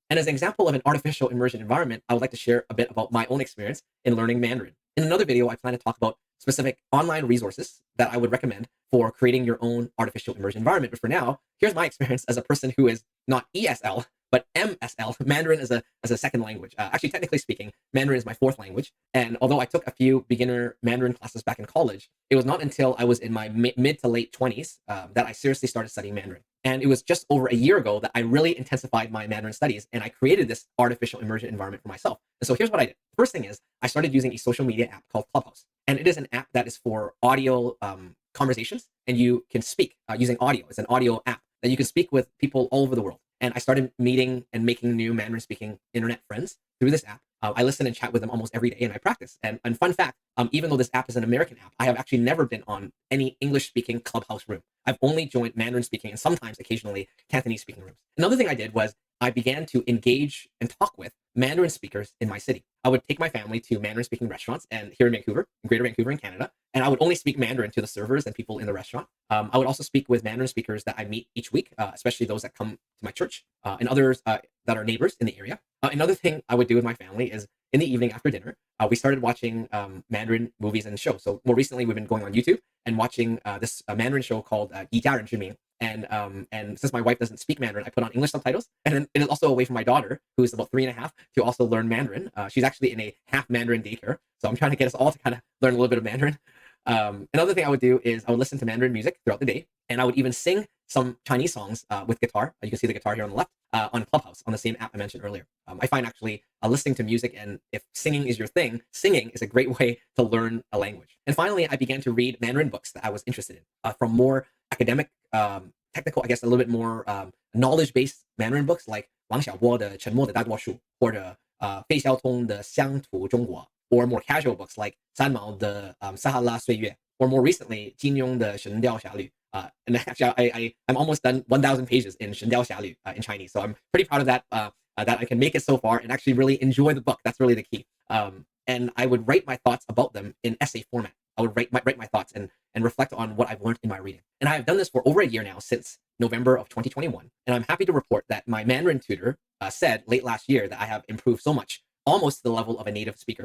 And as an example of an artificial immersion environment, I would like to share a bit about my own experience in learning Mandarin. In another video, I plan to talk about specific online resources that I would recommend for creating your own artificial immersion environment. But for now, here's my experience as a person who is not ESL, but MSL, Mandarin as a second language. Actually, technically speaking, Mandarin is my fourth language. And although I took a few beginner Mandarin classes back in college, it was not until I was in my mid to late 20s that I seriously started studying Mandarin. And it was just over a year ago that I really intensified my Mandarin studies and I created this artificial immersion environment for myself. And so here's what I did. First thing is I started using a social media app called Clubhouse. And it is an app that is for audio conversations, and you can speak using audio. It's an audio app that you can speak with people all over the world. And I started meeting and making new Mandarin speaking internet friends through this app. I listen and chat with them almost every day and I practice. And fun fact, even though this app is an American app, I have actually never been on any English speaking Clubhouse room. I've only joined Mandarin speaking and sometimes occasionally Cantonese speaking rooms. Another thing I did was I began to engage and talk with Mandarin speakers in my city. I would take my family to Mandarin speaking restaurants and here in Vancouver, in Greater Vancouver in Canada, and I would only speak Mandarin to the servers and people in the restaurant. I would also speak with Mandarin speakers that I meet each week, especially those that come to my church and others that are neighbors in the area. Another thing I would do with my family is in the evening after dinner, we started watching Mandarin movies and shows. So more recently, we've been going on YouTube and watching this Mandarin show called 以家人之名. And since my wife doesn't speak Mandarin, I put on English subtitles. And then it is also a way for my daughter, who is about 3.5, to also learn Mandarin. She's actually in a half Mandarin daycare. So I'm trying to get us all to kind of learn a little bit of Mandarin. Another thing I would do is I would listen to Mandarin music throughout the day. And I would even sing some Chinese songs with guitar. You can see the guitar here on the left on Clubhouse on the same app I mentioned earlier. I find actually listening to music, and if singing is your thing, singing is a great way to learn a language. And finally, I began to read Mandarin books that I was interested in from more academic, technical, I guess a little bit more knowledge-based Mandarin books like 王小波的《沉默的大多数》或者费孝通的《乡土中国》, or more casual books like 三毛的《撒哈拉岁月》, or more recently 金庸的《神雕侠侣》. And actually, I'm almost done 1,000 pages in 神雕侠侣 in Chinese. So I'm pretty proud of that, that I can make it so far and actually really enjoy the book. That's really the key. And I would write my thoughts about them in essay format. I would write my thoughts and reflect on what I've learned in my reading. And I have done this for over a year now, since November of 2021. And I'm happy to report that my Mandarin tutor said late last year that I have improved so much, almost to the level of a native speaker.